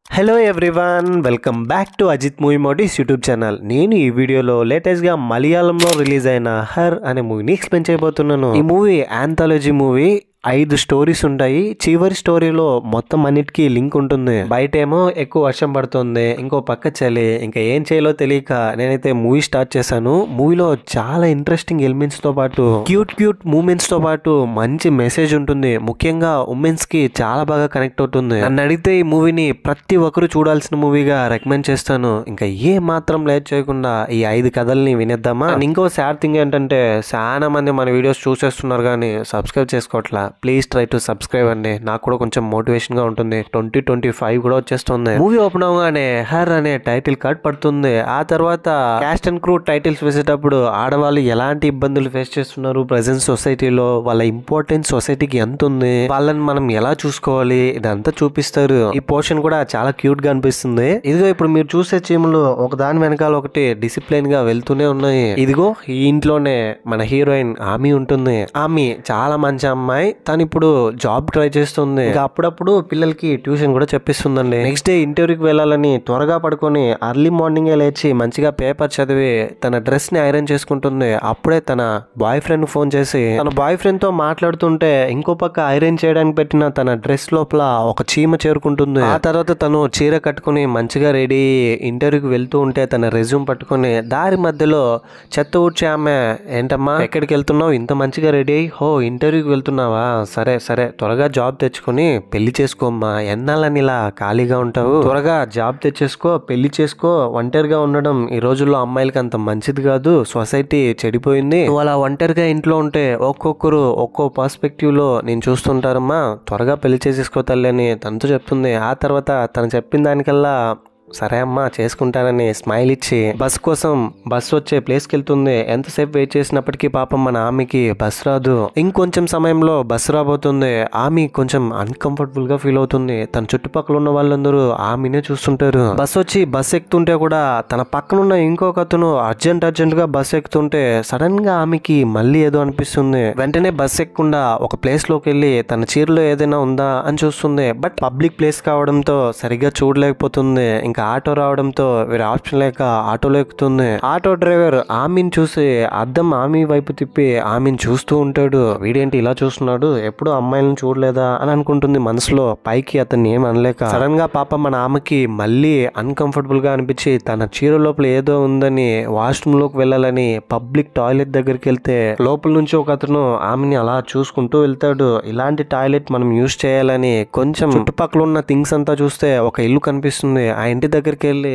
Hello everyone, welcome back to Ajith movie మోడీస్ YouTube channel. నేను ఈ వీడియోలో లేటెస్ట్గా మలయాళంలో రిలీజ్ అయిన హర్ అనే మూవీని ఎక్స్ప్లెయిన్ చేయబోతున్నాను. ఈ మూవీ ఆంథాలజీ మూవీ. 5 స్టోరీస్ ఉంటాయి. చివరి స్టోరీలో మొత్తం అన్నిటికీ లింక్ ఉంటుంది. బయటేమో ఎక్కువ వర్షం పడుతుంది, ఇంకో పక్క చలి. ఇంకా ఏం చేయాలో తెలియక నేనైతే మూవీ స్టార్ట్ చేశాను. మూవీలో చాలా ఇంట్రెస్టింగ్ ఎలిమెంట్స్ తో పాటు క్యూట్ మూమెంట్స్ తో పాటు మంచి మెసేజ్ ఉంటుంది. ముఖ్యంగా ఉమెన్స్ కి చాలా బాగా కనెక్ట్ అవుతుంది. నన్ను అడిగితే ఈ మూవీని ప్రతి ఒక్కరు చూడాల్సిన మూవీగా రికమెండ్ చేస్తాను. ఇంకా ఏ మాత్రం లేట్ చేయకుండా ఈ 5 కథల్ని వినేద్దామా. ఇంకో సాడ్ థింగ్ ఏంటంటే చాలా మంది మన వీడియోస్ చూసేస్తున్నారు కానీ సబ్స్క్రైబ్ చేసుకోవట్లా. ప్లీజ్ ట్రై టు సబ్స్క్రైబ్ అండి. నాకు కూడా కొంచెం మోటివేషన్ గా ఉంటుంది. 2025 కూడా వచ్చేస్తుంది. మూవీ ఓపెన్ అవగానే హర్ అనే టైటిల్ కార్డ్ పడుతుంది. ఆ తర్వాత క్యాస్ట్ అండ్ క్రూ టైటిల్స్ వేసేటప్పుడు ఆడవాళ్ళు ఎలాంటి ఇబ్బందులు ఫేస్ చేస్తున్నారు ప్రెసెంట్ సొసైటీలో, వాళ్ళ ఇంపార్టెన్స్ సొసైటీకి ఎంత ఉంది, వాళ్ళని మనం ఎలా చూసుకోవాలి, ఇదంతా చూపిస్తారు. ఈ పోర్షన్ కూడా చాలా క్యూట్ గా అనిపిస్తుంది. ఇదిగో ఇప్పుడు మీరు చూసే చీమలు ఒక దాని వెనకాల ఒకటి డిసిప్లిన్ గా వెళ్తూనే ఉన్నాయి. ఇదిగో ఈ ఇంట్లోనే మన హీరోయిన్ ఆమె ఉంటుంది. ఆమె చాలా మంచి అమ్మాయి. తను ఇప్పుడు జాబ్ ట్రై చేస్తుంది. ఇంకా అప్పుడప్పుడు పిల్లలకి ట్యూషన్ కూడా చెప్పిస్తుందండి. నెక్స్ట్ డే ఇంటర్వ్యూకి వెళ్ళాలని త్వరగా పడుకొని అర్లీ మార్నింగ్ లేచి మంచిగా పేపర్ చదివి తన డ్రెస్ ని ఐరన్ చేసుకుంటుంది. అప్పుడే తన బాయ్ ఫ్రెండ్ ఫోన్ చేసి తన బాయ్ ఫ్రెండ్ తో మాట్లాడుతుంటే ఇంకో పక్క ఐరన్ చేయడానికి పెట్టిన తన డ్రెస్ లోపల ఒక చీమ చేరుకుంటుంది. ఆ తర్వాత తను చీర కట్టుకుని మంచిగా రెడీ ఇంటర్వ్యూకి వెళ్తూ ఉంటే తన రెజ్యూమ్ పట్టుకుని దారి మధ్యలో చెత్త ఊడ్చే ఆమె, ఏంటమ్మా ఎక్కడికి వెళ్తున్నావు, ఇంత మంచిగా రెడీ అయ్యి, హో ఇంటర్వ్యూకి వెళ్తున్నావా, సరే సరే త్వరగా జాబ్ తెచ్చుకొని పెళ్లి చేసుకోమ్మా, ఎన్నాళ్ళని ఇలా ఖాళీగా ఉంటావు, త్వరగా జాబ్ తెచ్చేసుకో, పెళ్లి చేసుకో. ఒంటరిగా ఉండడం ఈ రోజుల్లో అమ్మాయిలకి అంత మంచిది కాదు, సొసైటీ చెడిపోయింది. నువ్వు అలా ఒంటరిగా ఇంట్లో ఉంటే ఒక్కొక్కరు ఒక్కో పర్స్పెక్టివ్ లో నేను చూస్తుంటారమ్మా, త్వరగా పెళ్లి చేసేసుకో తల్లి అని తనతో చెప్తుంది. ఆ తర్వాత తను చెప్పిన దానికల్లా సరే అమ్మా చేసుకుంటానని స్మైల్ ఇచ్చి బస్ కోసం బస్ వచ్చే ప్లేస్కి వెళ్తుంది. ఎంతసేపు వెయిట్ చేసినప్పటికీ పాపం మన ఆమెకి బస్ రాదు. ఇంకొంచెం సమయంలో బస్ రాబోతుంది. ఆమె కొంచెం అన్కంఫర్టబుల్ గా ఫీల్ అవుతుంది. తన చుట్టుపక్కల ఉన్న వాళ్ళందరూ ఆమెనే చూస్తుంటారు. బస్ వచ్చి బస్ ఎక్కుతుంటే కూడా తన పక్కనున్న ఇంకొక అతను అర్జెంట్ గా బస్ ఎక్కుతుంటే సడన్ గా ఆమెకి మళ్ళీ ఏదో అనిపిస్తుంది. వెంటనే బస్ ఎక్కకుండా ఒక ప్లేస్ లోకి వెళ్ళి తన చీరలో ఏదైనా ఉందా అని చూస్తుంది. బట్ పబ్లిక్ ప్లేస్ కావడంతో సరిగ్గా చూడలేకపోతుంది. ఇంకా ఆటో రావడంతో వేరే ఆప్షన్ లేక ఆటోలో ఎక్కుతుంది. ఆటో డ్రైవర్ ఆమెను చూసి అద్దం ఆమె వైపు తిప్పి ఆమెను చూస్తూ ఉంటాడు. వీడేంటి ఇలా చూస్తున్నాడు, ఎప్పుడు అమ్మాయిలను చూడలేదా అని అనుకుంటుంది మనసులో. పైకి అతన్ని ఏం అనలేక సడన్ గా పాప మన ఆమెకి మళ్ళీ అన్కంఫర్టబుల్ గా అనిపించి తన చీర లోపల ఏదో ఉందని వాష్రూమ్ లోకి వెళ్ళాలని పబ్లిక్ టాయిలెట్ దగ్గరికి వెళ్తే లోపల నుంచి ఒక అతను ఆమెని అలా చూసుకుంటూ వెళ్తాడు. ఇలాంటి టాయిలెట్ మనం యూజ్ చేయాలని కొంచెం చుట్టుపక్కల ఉన్న థింగ్స్ అంతా చూస్తే ఒక ఇల్లు కనిపిస్తుంది. ఆ ఇంటి దగ్గరికి వెళ్ళి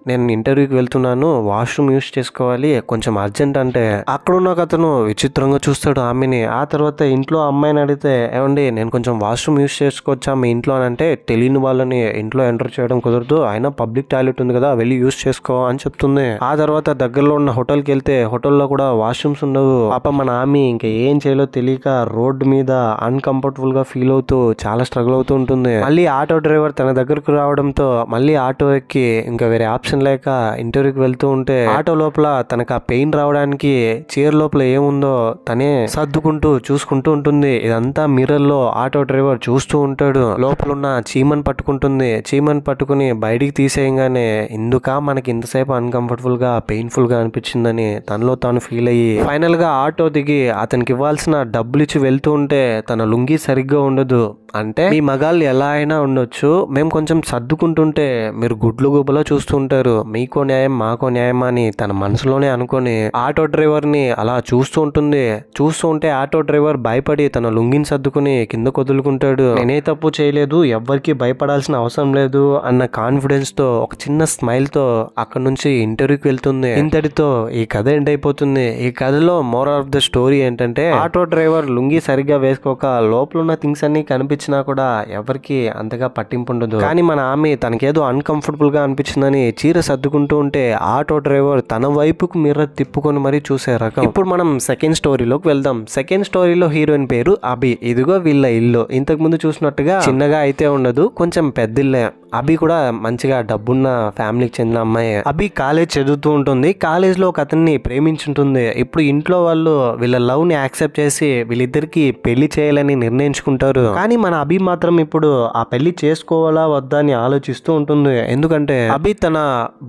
నేను ఇంటర్వ్యూకి వెళ్తున్నాను, వాష్రూమ్ యూజ్ చేసుకోవాలి, కొంచెం అర్జెంట్ అంటే అక్కడ ఉన్న అతను విచిత్రంగా చూస్తాడు ఆమెని. ఆ తర్వాత ఇంట్లో అమ్మాయిని అడిగితే, ఏమండి నేను కొంచెం వాష్రూమ్ యూజ్ చేసుకోవచ్చా మీ ఇంట్లో అని అంటే, తెలియని వాళ్ళని ఇంట్లో ఎంటర్ చేయడం కుదరదు, అయినా పబ్లిక్ టాయిలెట్ ఉంది కదా వెళ్ళి యూజ్ చేసుకో అని చెప్తుంది. ఆ తర్వాత దగ్గరలో ఉన్న హోటల్కి వెళ్తే హోటల్లో కూడా వాష్రూమ్స్ ఉండవు. పాప మన ఆమె ఇంకా ఏం చేయాలో తెలియక రోడ్డు మీద అన్కంఫర్టబుల్ గా ఫీల్ అవుతూ చాలా స్ట్రగుల్ అవుతూ ఉంటుంది. మళ్ళీ ఆటో డ్రైవర్ తన దగ్గరకు రావడంతో మళ్ళీ ఆటో ఎక్కి ఇంకా వేరే ఆప్షన్ లేక ఇంటర్వ్యూకి వెళ్తూ ఉంటే ఆటో లోపల తనకు ఆ పెయిన్ రావడానికి చీర లోపల ఏముందో తనే సర్దుకుంటూ చూసుకుంటూ ఉంటుంది. ఇదంతా మిర్రర్ లో ఆటో డ్రైవర్ చూస్తూ ఉంటాడు. లోపల ఉన్న చీమని పట్టుకుంటుంది. చీమని పట్టుకుని బయటికి తీసేయగానే ఎందుకా మనకి ఇంతసేపు అన్కంఫర్టబుల్ గా పెయిన్ఫుల్ గా అనిపించిందని తనలో తాను ఫీల్ అయ్యి ఫైనల్ గా ఆటో దిగి అతనికి ఇవ్వాల్సిన డబ్బులు ఇచ్చి వెళ్తూ ఉంటే తన లుంగి సరిగ్గా ఉండదు. అంటే మీ మగాళ్ళు ఎలా అయినా ఉండొచ్చు, మేము కొంచెం సర్దుకుంటుంటే మీరు గుడ్లు గుబలో చూస్తుంటారు, మీకో న్యాయం మాకో న్యాయం అని తన మనసులోనే అనుకొని ఆటో డ్రైవర్ ని అలా చూస్తూ ఉంటుంది. చూస్తూ ఉంటే ఆటో డ్రైవర్ భయపడి తన లుంగిని సర్దుకుని కింద వదులుకుంటాడు. నేనే తప్పు చేయలేదు, ఎవ్వరికి భయపడాల్సిన అవసరం లేదు అన్న కాన్ఫిడెన్స్ తో ఒక చిన్న స్మైల్ తో అక్కడ నుంచి ఇంటర్వ్యూకి వెళ్తుంది. ఇంతటితో ఈ కథ ఎండ్ అయిపోతుంది. ఈ కథలో మోర్ ఆఫ్ ద స్టోరీ ఏంటంటే, ఆటో డ్రైవర్ లుంగి సరిగ్గా వేసుకోక లోపల ఉన్న థింగ్స్ అన్ని కనిపించినా కూడా ఎవరికి అంతగా పట్టింపు ఉండదు. కానీ మన ఆమె తనకేదో అన్కంఫర్టబుల్ గా అనిపించిందని చీర సర్దుకుంటూ ఉంటే ఆటో డ్రైవర్ తన వైపుకు మిర్రర్ తిప్పుకొని మరీ చూసే రకం. ఇప్పుడు మనం సెకండ్ స్టోరీలోకి వెళ్దాం. సెకండ్ స్టోరీలో హీరోయిన్ పేరు అభి. ఇదిగో వీళ్ళ ఇల్లు ఇంతకు ముందు చూసినట్టుగా చిన్నగా అయితే ఉండదు, కొంచెం పెద్ద ఇల్లే. అభి కూడా మంచిగా డబ్బున్న ఫ్యామిలీకి చెందిన అమ్మాయి. అభి కాలేజ్ చదువుతూ ఉంటుంది. కాలేజ్ లో ఒక అతన్ని ప్రేమించుంటుంది. ఇప్పుడు ఇంట్లో వాళ్ళు వీళ్ళ లవ్ ని యాక్సెప్ట్ చేసి వీళ్ళిద్దరికి పెళ్లి చేయాలని నిర్ణయించుకుంటారు. కానీ మన అభి మాత్రం ఇప్పుడు ఆ పెళ్లి చేసుకోవాలా వద్దా అని ఆలోచిస్తూ ఉంటుంది. ఎందుకంటే అభి తన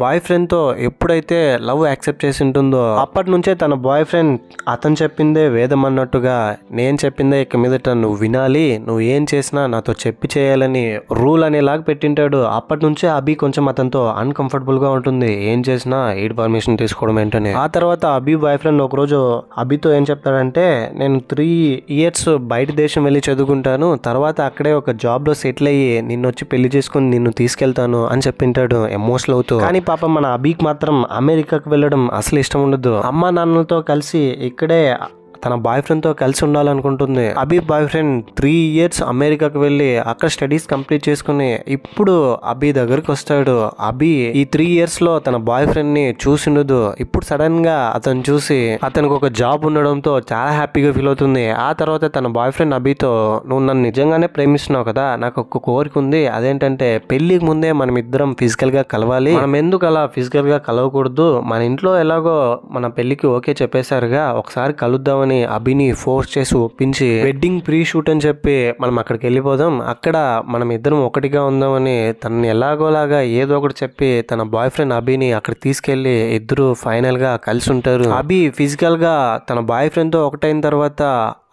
బాయ్ ఫ్రెండ్ తో ఎప్పుడైతే లవ్ యాక్సెప్ట్ చేసి ఉంటుందో అప్పటి నుంచే తన బాయ్ ఫ్రెండ్ అతను చెప్పిందే వేదం అన్నట్టుగా నేను చెప్పిందే ఇక మీదట నువ్వు వినాలి, నువ్వు ఏం చేసినా నాతో చెప్పి చేయాలని రూల్ అనేలాగా పెట్టింటాడు. అప్పటి నుంచే అభి కొంచెం అతనితో అన్కంఫర్టబుల్ గా ఉంటుంది. ఏం చేసినా ఈడ్ పర్మిషన్ తీసుకోవడం ఏంటని. ఆ తర్వాత అభి బాయ్ ఫ్రెండ్ ఒకరోజు అభితో ఏం చెప్తాడంటే నేను 3 years బయట దేశం వెళ్ళి చదువుకుంటాను, తర్వాత అక్కడే ఒక జాబ్ లో సెటిల్ అయ్యి నిన్ను వచ్చి పెళ్లి చేసుకుని నిన్ను తీసుకెళ్తాను అని చెప్పింటాడు ఎమోషనల్ అవుతూ. కానీ పాపం మన అభికి మాత్రం అమెరికాకు వెళ్ళడం అసలు ఇష్టం ఉండదు. అమ్మా నాన్నలతో కలిసి ఇక్కడే తన బాయ్ ఫ్రెండ్ తో కలిసి ఉండాలనుకుంటుంది. అభి బాయ్ ఫ్రెండ్ 3 years అమెరికాకు వెళ్ళి అక్కడ స్టడీస్ కంప్లీట్ చేసుకుని ఇప్పుడు అభి దగ్గరికి వస్తాడు. అభి ఈ 3 years లో తన బాయ్ ఫ్రెండ్ ని చూసిండదు. ఇప్పుడు సడన్ గా అతను చూసి అతనికి ఒక జాబ్ ఉండడంతో చాలా హ్యాపీగా ఫీల్ అవుతుంది. ఆ తర్వాత తన బాయ్ ఫ్రెండ్ అభితో నువ్వు నన్ను నిజంగానే ప్రేమిస్తున్నావు కదా, నాకు ఒక కోరిక ఉంది, అదేంటంటే పెళ్లికి ముందే మనం ఇద్దరం ఫిజికల్ గా కలవాలి. మనం ఎందుకు అలా ఫిజికల్ గా కలవకూడదు, మన ఇంట్లో ఎలాగో మన పెళ్లికి ఓకే చెప్పేశారుగా, ఒకసారి కలుద్దామని అభిని ఫోర్స్ చేసి ఒప్పించి వెడ్డింగ్ ప్రీ షూట్ అని చెప్పి మనం అక్కడికి వెళ్ళిపోదాం, అక్కడ మనం ఇద్దరం ఒకటిగా ఉందామని తనని ఎలాగోలాగా ఏదో ఒకటి చెప్పి తన బాయ్ ఫ్రెండ్ అభిని అక్కడ తీసుకెళ్లి ఇద్దరు ఫైనల్ గా కలిసి ఉంటారు. అభి ఫిజికల్ గా తన బాయ్ ఫ్రెండ్ తో ఒకటైన తర్వాత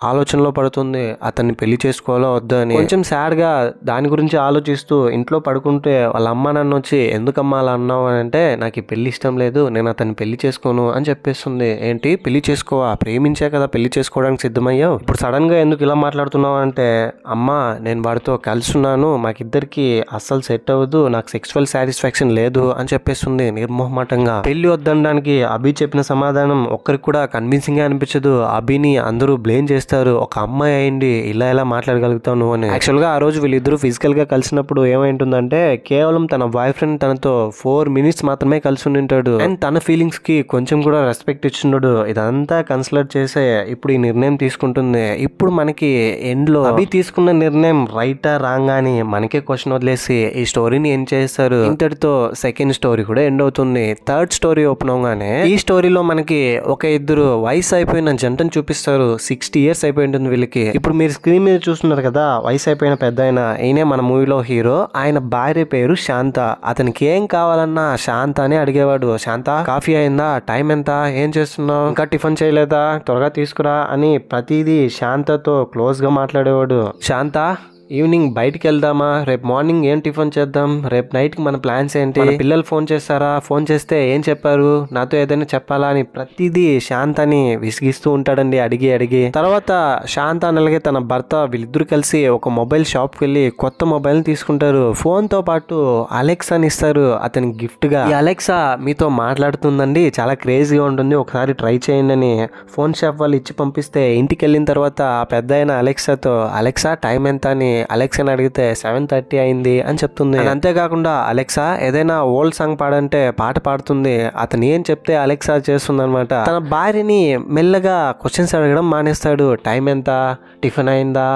ఆలోచనలో పడుతుంది అతన్ని పెళ్లి చేసుకోవాలో వద్దా అని. కొంచెం సాడ్ గా దాని గురించి ఆలోచిస్తూ ఇంట్లో పడుకుంటే వాళ్ళ అమ్మ నాన్న వచ్చి ఎందుకమ్మా అలా అన్నావు అని అంటే నాకు ఈ పెళ్లి ఇష్టం లేదు, నేను అతన్ని పెళ్లి చేసుకోను అని చెప్పేస్తుంది. ఏంటి పెళ్లి చేసుకోవా, ప్రేమించే కదా పెళ్లి చేసుకోవడానికి సిద్ధమయ్యావు, ఇప్పుడు సడన్ గా ఎందుకు ఇలా మాట్లాడుతున్నావు అంటే అమ్మా నేను వాడితో కలిసి ఉన్నాను, మాకిద్దరికి అస్సలు సెట్ అవ్వదు, నాకు సెక్సువల్ సాటిస్ఫాక్షన్ లేదు అని చెప్పేస్తుంది నిర్మోహమాటంగా. పెళ్లి వద్దనడానికి అభి చెప్పిన సమాధానం ఒక్కరికి కూడా కన్విన్సింగ్ గా అనిపించదు. అభిని అందరూ బ్లేమ్ చేస్తారు, ఒక అమ్మాయి అయింది ఇలా ఎలా మాట్లాడగలుగుతావు నువ్వు అని. యాక్చువల్ గా ఆ రోజు వీళ్ళిద్దరు ఫిజికల్ గా కలిసినప్పుడు ఏమైంటుందంటే కేవలం తన బాయ్ ఫ్రెండ్ తనతో 4 minutes మాత్రమే కలిసి ఉంటాడు అండ్ తన ఫీలింగ్స్ కి కొంచెం కూడా రెస్పెక్ట్ ఇచ్చిండు. ఇదంతా కన్సిడర్ చేసే ఇప్పుడు ఈ నిర్ణయం తీసుకుంటుంది. ఇప్పుడు మనకి ఎండ్ లో అభి తీసుకున్న నిర్ణయం రైటా రాంగ్ అని మనకే క్వశ్చన్ వదిలేసి ఈ స్టోరీని ఎండ్ చేస్తారు. ఇంతటితో సెకండ్ స్టోరీ కూడా ఎండ్ అవుతుంది. థర్డ్ స్టోరీ ఓపెన్ అవగానే ఈ స్టోరీలో మనకి ఒక ఇద్దరు వయసు అయిపోయిన జంటను చూపిస్తారు. 60 years అయిపోయి ఉంటుంది వీళ్ళకి. ఇప్పుడు మీరు స్క్రీన్ మీద చూస్తున్నారు కదా వయసు అయిపోయిన పెద్ద ఈయనే మన మూవీలో హీరో. ఆయన భార్య పేరు శాంత. అతనికి ఏం కావాలన్నా శాంత అని అడిగేవాడు. శాంత కాఫీ అయిందా, టైం ఎంత, ఏం చేస్తున్నావు, ఇంకా టిఫిన్ చేయలేదా, త్వరగా తీసుకురా అని ప్రతిదీ శాంతతో క్లోజ్ గా మాట్లాడేవాడు. శాంత ఈవినింగ్ బయటికి వెళ్దామా, రేపు మార్నింగ్ ఏం టిఫిన్ చేద్దాం, రేపు నైట్ కి మన ప్లాన్స్ ఏంటి, మన పిల్లలు ఫోన్ చేస్తారా, ఫోన్ చేస్తే ఏం చెప్పారు, నాతో ఏదైనా చెప్పాలా అని ప్రతిదీ శాంతని విసిగిస్తూ ఉంటాడండి అడిగి అడిగి. తర్వాత శాంత అలాగే తన భర్త వీళ్ళిద్దరు కలిసి ఒక మొబైల్ షాప్ కి వెళ్ళి కొత్త మొబైల్ తీసుకుంటారు. ఫోన్ తో పాటు అలెక్సాని ఇస్తారు అతనికి గిఫ్ట్ గా. ఈ అలెక్సా మీతో మాట్లాడుతుందండి, చాలా క్రేజీగా ఉంటుంది, ఒకసారి ట్రై చేయండి అని ఫోన్ షాప్ వాళ్ళు ఇచ్చి పంపిస్తే ఇంటికి వెళ్ళిన తర్వాత పెద్ద అయిన అలెక్సాతో అలెక్సా టైం ఎంత అని అలెక్సాని అడిగితే 7:30 అయింది అని చెప్తుంది. అంతేకాకుండా అలెక్సా ఏదైనా ఓల్డ్ సాంగ్ పాడంటే పాట పాడుతుంది. అతను ఏం చెప్తే అలెక్సా చేస్తుంది అనమాట. తన భార్యని మెల్లగా క్వశ్చన్స్ అడగడం మానేస్తాడు. టైం ఎంత, టిఫిన్ అయిందా,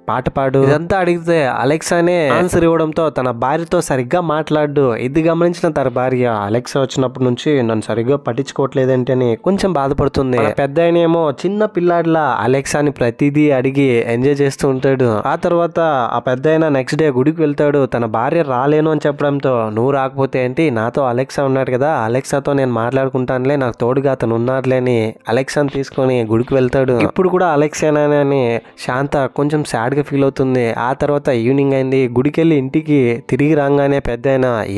పాట పాడు, ఇదంతా అడిగితే అలెక్సానే ఆన్సర్ ఇవ్వడంతో తన భార్యతో సరిగ్గా మాట్లాడు. ఇది గమనించిన తన భార్య అలెక్సా వచ్చినప్పటి నుంచి నన్ను సరిగ్గా పట్టించుకోవట్లేదేంటి అని కొంచెం బాధపడుతుంది. పెద్ద ఆయనేమో చిన్న పిల్లాడిలా అలెక్సాని ప్రతిదీ అడిగి ఎంజాయ్ చేస్తూ ఉంటాడు. ఆ తర్వాత ఆ పెద్ద ఆయన నెక్స్ట్ డే గుడికి వెళ్తాడు. తన భార్య రాలేను అని చెప్పడంతో నువ్వు రాకపోతే ఏంటి, నాతో అలెక్సా ఉన్నాడు కదా, అలెక్సాతో నేను మాట్లాడుకుంటానులే, నాకు తోడుగా అతను ఉన్నాడులే అని అలెక్సాని తీసుకొని గుడికి వెళ్తాడు. ఇప్పుడు కూడా అలెక్సానే అని శాంత కొంచెం సాడ్ గా ఫీల్ అవుతుంది. ఆ తర్వాత ఈవినింగ్ అయింది. గుడికి వెళ్ళి ఇంటికి తిరిగి రాగానే పెద్ద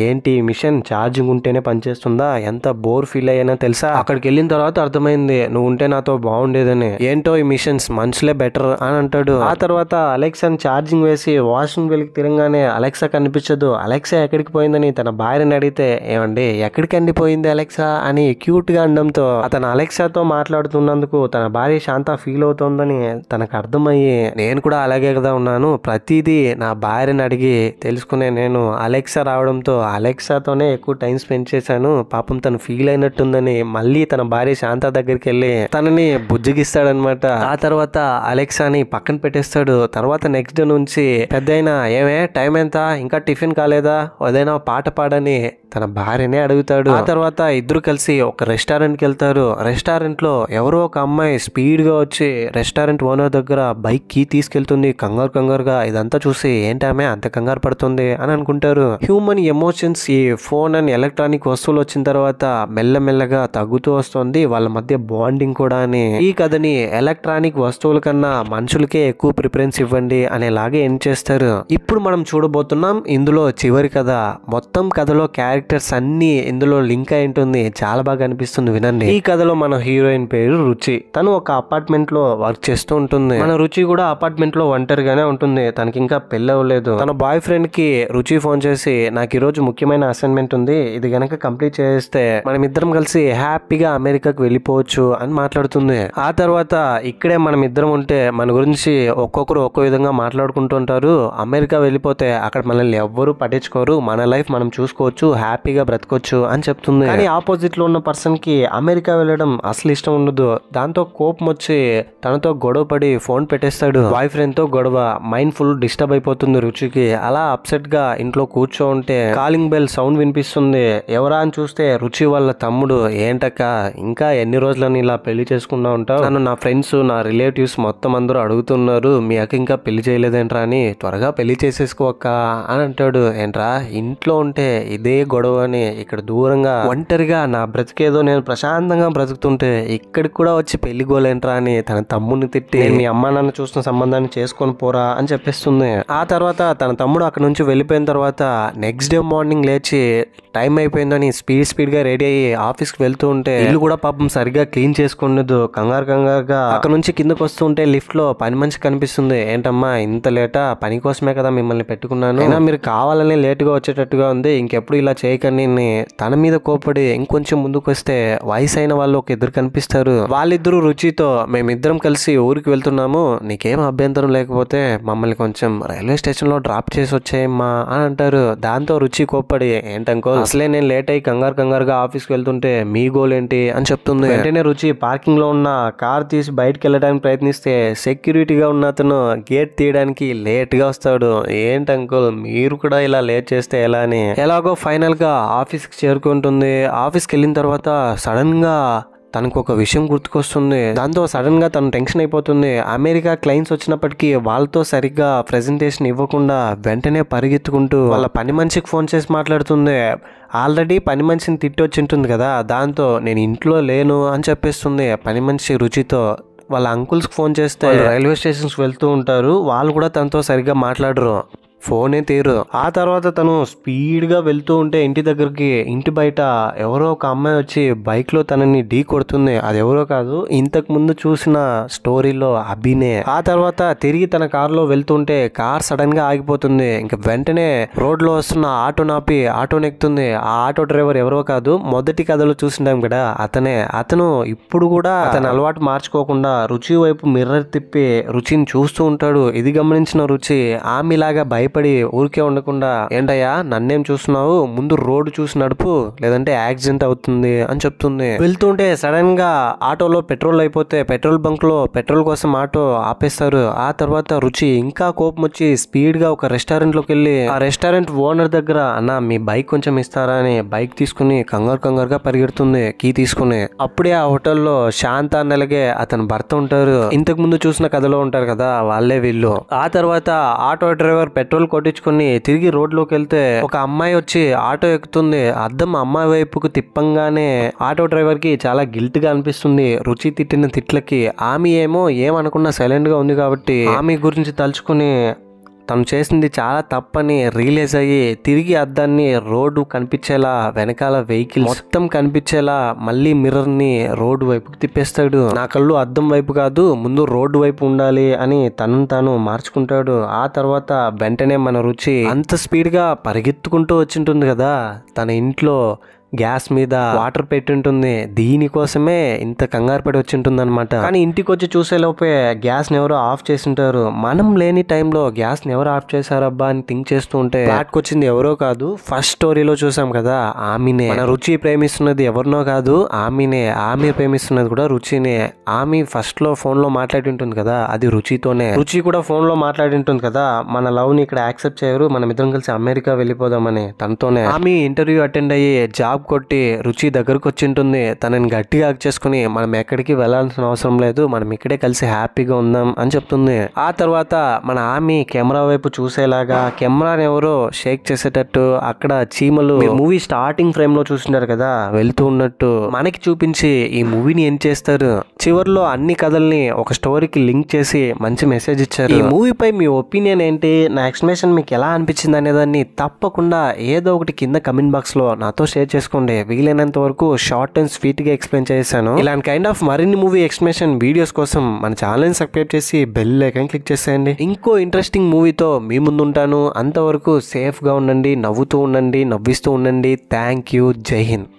ఏంటి మిషన్ ఛార్జింగ్ ఉంటేనే పనిచేస్తుందా, ఎంత బోర్ ఫీల్ అయ్యానో తెలుసా, అక్కడికి వెళ్ళిన తర్వాత అర్థమైంది నువ్వు ఉంటే నాతో బాగుండేదని, ఏంటో ఈ మిషన్స్ మనుషులే బెటర్ అని అంటాడు. ఆ తర్వాత అలెక్సాని ఛార్జింగ్ వేసి వాష్రూమ్ వెళ్ళి తిరగానే అలెక్సా కనిపించదు. అలెక్సా ఎక్కడికి పోయిందని తన భార్యని అడిగితే ఏమండి ఎక్కడికి అండిపోయింది అలెక్సా అని క్యూట్ గా అనడంతో అతను అలెక్సాతో మాట్లాడుతున్నందుకు తన భార్య శాంత ఫీల్ అవుతోందని తనకు అర్థమయ్యి నేను కూడా అలాగే ఇలాగే కదా ఉన్నాను, ప్రతిదీ నా భార్యని అడిగి తెలుసుకునే నేను అలెక్సా రావడంతో అలెక్సాతోనే ఎక్కువ టైం స్పెండ్ చేశాను. పాపం తను ఫీల్ అయినట్టుందని మళ్ళీ తన భార్య శాంత దగ్గరికి వెళ్ళి తనని బుజ్జగిస్తాడనమాట. ఆ తర్వాత అలెక్సాని పక్కన పెట్టేస్తాడు. తర్వాత నెక్స్ట్ డే నుంచి పెద్దయినా ఏమే టైం ఎంత, ఇంకా టిఫిన్ కాలేదా, ఏదైనా పాట పాడని తన భార్యనే అడుగుతాడు. ఆ తర్వాత ఇద్దరు కలిసి ఒక రెస్టారెంట్కి వెళ్తారు. రెస్టారెంట్ లో ఎవరో ఒక అమ్మాయి స్పీడ్ గా వచ్చి రెస్టారెంట్ ఓనర్ దగ్గర బైక్ కీ తీసుకెళ్తుంది కంగారుగా. ఇదంతా చూసి ఏంటామే అంత కంగారు పడుతుంది అని అనుకుంటారు. హ్యూమన్ ఎమోషన్స్ ఈ ఫోన్ అండ్ ఎలక్ట్రానిక్ వస్తువులు వచ్చిన తర్వాత మెల్లమెల్లగా తగ్గుతూ వస్తుంది వాళ్ళ మధ్య బాండింగ్ కూడా అని. ఈ కథని ఎలక్ట్రానిక్ వస్తువుల కన్నా మనుషులకే ఎక్కువ ప్రిఫరెన్స్ ఇవ్వండి అనేలాగే ఎండ్ చేస్తారు. ఇప్పుడు మనం చూడబోతున్నాం ఇందులో చివరి కథ. మొత్తం కథలో క్యారెక్టర్స్ అన్ని ఇందులో లింక్ అయి ఉంటుంది. చాలా బాగా అనిపిస్తుంది, వినండి. ఈ కథలో మన హీరోయిన్ పేరు రుచి. తను ఒక అపార్ట్మెంట్ లో వర్క్ చేస్తూ ఉంటుంది. మన రుచి కూడా అపార్ట్మెంట్ లో ఒంటరిగానే ఉంటుంది. తనకి ఇంకా పెళ్లి అవ్వలేదు. తన బాయ్ ఫ్రెండ్ కి రుచి ఫోన్ చేసి నాకు ఈ రోజు ముఖ్యమైన అసైన్మెంట్ ఉంది, ఇది గనక కంప్లీట్ చేస్తే మనం ఇద్దరం కలిసి హ్యాపీగా అమెరికాకు వెళ్ళిపోవచ్చు అని మాట్లాడుతుంది. ఆ తర్వాత ఇక్కడే మనం ఇద్దరం ఉంటే మన గురించి ఒక్కొక్కరు ఒక్కో విధంగా మాట్లాడుకుంటుంటారు. అమెరికా వెళ్ళిపోతే అక్కడ మనల్ని ఎవ్వరూ పట్టించుకోరు, మన లైఫ్ మనం చూసుకోవచ్చు, హ్యాపీగా బ్రతకొచ్చు అని చెప్తుంది. కానీ ఆపోజిట్ లో ఉన్న పర్సన్ కి అమెరికా వెళ్ళడం అసలు ఇష్టం ఉండదు. దాంతో కోపం వచ్చి తనతో గొడవ పడి ఫోన్ పెట్టేస్తాడు. బాయ్ ఫ్రెండ్ తో గొడవ, మైండ్ ఫుల్ డిస్టర్బ్ అయిపోతుంది రుచికి. అలా అప్సెట్ గా ఇంట్లో కూర్చో ఉంటే కాలింగ్ బెల్ సౌండ్ వినిపిస్తుంది. ఎవరా అని చూస్తే రుచి వాళ్ళ తమ్ముడు. ఏంటక్క ఇంకా ఎన్ని రోజులని ఇలా పెళ్లి చేసుకున్నా ఉంటావు, నన్ను నా ఫ్రెండ్స్ నా రిలేటివ్స్ మొత్తం అందరూ అడుగుతున్నారు మీ అక్క ఇంకా పెళ్లి చేయలేదేంట్రా అని, త్వరగా పెళ్లి చేసేసుకోక్క అని అంటాడు. ఏంట్రా ఇంట్లో ఉంటే ఇదే గొడవ అని ఇక్కడ దూరంగా ఒంటరిగా నా బ్రతికేదో నేను ప్రశాంతంగా బ్రతుకుతుంటే ఇక్కడికి కూడా వచ్చి పెళ్లి గోలేంట్రా అని తన తమ్ముడిని తిట్టి మీ అమ్మా నాన్న చూసిన సంబంధాన్ని చేసుకొని పోరా అని చెప్పేస్తుంది. ఆ తర్వాత తన తమ్ముడు అక్కడ నుంచి వెళ్ళిపోయిన తర్వాత నెక్స్ట్ డే మార్నింగ్ లేచి టైం అయిపోయిందని స్పీడ్ గా రెడీ అయ్యి ఆఫీస్ కి వెళ్తూ ఉంటే ఇల్లు కూడా పాపం సరిగ్గా క్లీన్ చేసుకునేదు. కంగారుగా అక్కడ నుంచి కిందకు వస్తూ ఉంటే లిఫ్ట్ లో పని మనిషి కనిపిస్తుంది. ఏంటమ్మా ఇంత లేటా, పని కోసమే కదా మిమ్మల్ని పెట్టుకున్నాను, అయినా మీరు కావాలని లేటుగా వచ్చేటట్టుగా ఉంది, ఇంకెప్పుడు ఇలా చేయకండి తన మీద కోపడి ఇంకొంచెం ముందుకు వస్తే వయసు అయిన వాళ్ళు ఒక ఇద్దరు కనిపిస్తారు. వాళ్ళిద్దరూ రుచితో మేమిద్దరం కలిసి ఊరికి వెళ్తున్నాము, నీకేం అభ్యంతరం లేకపోతే మమ్మల్ని కొంచెం రైల్వే స్టేషన్ లో డ్రాప్ చేసి వచ్చేయమ్మా అని అంటారు. దాంతో రుచి కోప్పడి ఏంటంకో అసలే నేను లేట్ అయ్యి కంగారుగా ఆఫీస్కి వెళ్తుంటే మీ గోల్ ఏంటి అని చెప్తుంది. వెంటనే రుచి పార్కింగ్ లో ఉన్న కార్ తీసి బయటకు వెళ్ళడానికి ప్రయత్నిస్తే సెక్యూరిటీగా ఉన్న అతను గేట్ తీయడానికి లేట్ గా వస్తాడు. ఏంటంకుల్ మీరు కూడా ఇలా లేట్ చేస్తే ఎలా అని. ఎలాగో ఫైనల్ గా ఆఫీస్ కి చేరుకుంటుంది. ఆఫీస్కి వెళ్ళిన తర్వాత సడన్ గా తనకు ఒక విషయం గుర్తుకొస్తుంది. దాంతో సడన్ గా తను టెన్షన్ అయిపోతుంది. అమెరికా క్లయింట్స్ వచ్చినప్పటికీ వాళ్ళతో సరిగ్గా ప్రెజెంటేషన్ ఇవ్వకుండా వెంటనే పరిగెత్తుకుంటూ వాళ్ళ పని మనిషికి ఫోన్ చేసి మాట్లాడుతుంది. ఆల్రెడీ పని మనిషిని తిట్టి వచ్చి ఉంటుంది కదా, దాంతో నేను ఇంట్లో లేను అని చెప్పేస్తుంది. పని మనిషి రుచితో వాళ్ళ అంకుల్స్కి ఫోన్ చేస్తే రైల్వే స్టేషన్స్కి వెళ్తూ ఉంటారు, వాళ్ళు కూడా తనతో సరిగ్గా మాట్లాడరు, ఫోనే తీరు. ఆ తర్వాత తను స్పీడ్గా వెళ్తూ ఉంటే ఇంటి దగ్గరికి, ఇంటి బయట ఎవరో ఒక అమ్మాయి వచ్చి బైక్లో తనని ఢీ కొడుతుంది. అది ఎవరో కాదు, ఇంతకు ముందు చూసిన స్టోరీలో అభినే. ఆ తర్వాత తిరిగి తన కారులో వెళ్తుంటే కార్ సడన్ గా ఆగిపోతుంది. ఇంకా వెంటనే రోడ్లో వస్తున్న ఆటో నాపి ఆటోని ఎక్కుతుంది. ఆ ఆటో డ్రైవర్ ఎవరో కాదు, మొదటి కథలో చూసింటాం కదా అతనే. అతను ఇప్పుడు కూడా తన అలవాటు మార్చుకోకుండా రుచి వైపు మిర్రర్ తిప్పి రుచిని చూస్తూ ఉంటాడు. ఇది గమనించిన రుచి ఆమెలాగా భయపడి ఊరికే ఉండకుండా ఏంటయ్యా నన్నేం చూస్తున్నావు, ముందు రోడ్డు చూసి నడుపు లేదంటే యాక్సిడెంట్ అవుతుంది అని చెప్తుంది. వెళ్తుంటే సడన్ గా ఆటోలో పెట్రోల్ అయిపోతే పెట్రోల్ బంక్ లో పెట్రోల్ కోసం ఆటో ఆపేస్తారు. ఆ తర్వాత రుచి ఇంకా కోపం వచ్చి స్పీడ్ గా ఒక రెస్టారెంట్ లోకి వెళ్ళి ఆ రెస్టారెంట్ ఓనర్ దగ్గర అన్న మీ బైక్ కొంచెం ఇస్తారా అని బైక్ తీసుకుని కంగారుగా పరిగెడుతుంది కీ తీసుకుని. అప్పుడే ఆ హోటల్లో శాంత నెలగే అతని భర్త ఉంటారు. ఇంతకు ముందు చూసిన కథలో ఉంటారు కదా వాళ్ళే వీళ్ళు. ఆ తర్వాత ఆటో డ్రైవర్ పెట్రోల్ కొట్టించుకుని తిరిగి రోడ్లోకి వెళ్తే ఒక అమ్మాయి వచ్చి ఆటో ఎక్కుతుంది. అద్దం అమ్మాయి వైపుకు తిప్పంగానే ఆటో డ్రైవర్ కి చాలా గిల్ట్ గా అనిపిస్తుంది రుచి తిట్టిన తిట్లకి. ఆమె ఏమో ఏమనుకున్నా సైలెంట్ గా ఉంది కాబట్టి ఆమె గురించి తలుచుకుని తను చేసింది చాలా తప్పని రియలైజ్ అయ్యి తిరిగి అద్దాన్ని రోడ్డు కనిపించేలా వెనకాల వెహికల్ మొత్తం కనిపించేలా మళ్ళీ మిర్రర్ ని రోడ్డు వైపుకి తిప్పేస్తాడు. నా కళ్ళు అద్దం వైపు కాదు ముందు రోడ్డు వైపు ఉండాలి అని తనను తాను మార్చుకుంటాడు. ఆ తర్వాత వెంటనే మన రుచి అంత స్పీడ్ గా పరిగెత్తుకుంటూ వచ్చింటుంది కదా తన ఇంట్లో గ్యాస్ మీద వాటర్ పెట్టి ఉంటుంది. దీనికోసమే ఇంత కంగారు పడి వచ్చి ఉంటుంది అనమాట. కానీ ఇంటికి వచ్చి చూసే లోపే గ్యాస్ ని ఎవరో ఆఫ్ చేసి ఉంటారు. మనం లేని టైంలో గ్యాస్ ని ఎవరు ఆఫ్ చేశారబ్బా అని థింక్ చేస్తూ ఉంటే ఫ్లాట్కి వచ్చింది ఎవరో కాదు, ఫస్ట్ స్టోరీలో చూసాం కదా ఆమెనే. మన రుచి ప్రేమిస్తున్నది ఎవరినో కాదు ఆమెనే. ఆమె ప్రేమిస్తున్నది కూడా రుచినే. ఆమె ఫస్ట్ లో ఫోన్ లో మాట్లాడి ఉంటుంది కదా, అది రుచితోనే. రుచి కూడా ఫోన్ లో మాట్లాడి ఉంటుంది కదా, మన లవ్ ని ఇక్కడ యాక్సెప్ట్ చేయరు, మనం ఇద్దరం కలిసి అమెరికా వెళ్ళిపోదామని. తనతోనే ఆమె ఇంటర్వ్యూ అటెండ్ అయ్యి జాబ్ కొట్టి రుచి దగ్గరకు వచ్చి ఉంటుంది. తనని గట్టిగా హగ్ చేసుకుని మనం ఎక్కడికి వెళ్లాల్సిన అవసరం లేదు, మనం ఇక్కడే కలిసి హ్యాపీగా ఉందాం అని చెప్తుంది. ఆ తర్వాత మన ఆమె కెమెరా వైపు చూసేలాగా కెమెరాని ఎవరో షేక్ చేసేటట్టు అక్కడ చీమలు మూవీ స్టార్టింగ్ ఫ్రేమ్ లో చూసినారు కదా వెళ్తూ ఉన్నట్టు మనకి చూపించి ఈ మూవీని ఏం చేస్తారు. చివర్లో అన్ని కథల్ని ఒక స్టోరీకి లింక్ చేసి మంచి మెసేజ్ ఇచ్చారు. ఈ మూవీపై మీ ఒపీనియన్ ఏంటి, నా ఎక్స్ప్లెనేషన్ మీకు ఎలా అనిపించింది అనేదాన్ని తప్పకుండా ఏదో ఒకటి కింద కమెంట్ బాక్స్ లో నాతో షేర్ చేసుకోండి. వీలైనంత వరకు షార్ట్ అండ్ స్వీట్ గా ఎక్స్ప్లెయిన్ చేశాను. ఇలాంటి కైండ్ ఆఫ్ మరిన్ని మూవీ ఎక్స్ప్లెనేషన్ వీడియోస్ కోసం మన ఛానల్ సబ్స్క్రైబ్ చేసి బెల్ ఐకాన్ క్లిక్ చేసేయండి. ఇంకో ఇంట్రెస్టింగ్ మూవీతో మీ ముందు ఉంటాను. అంతవరకు సేఫ్ గా ఉండండి, నవ్వుతూ ఉండండి, నవ్విస్తూ ఉండండి. Thank you. జై హింద్.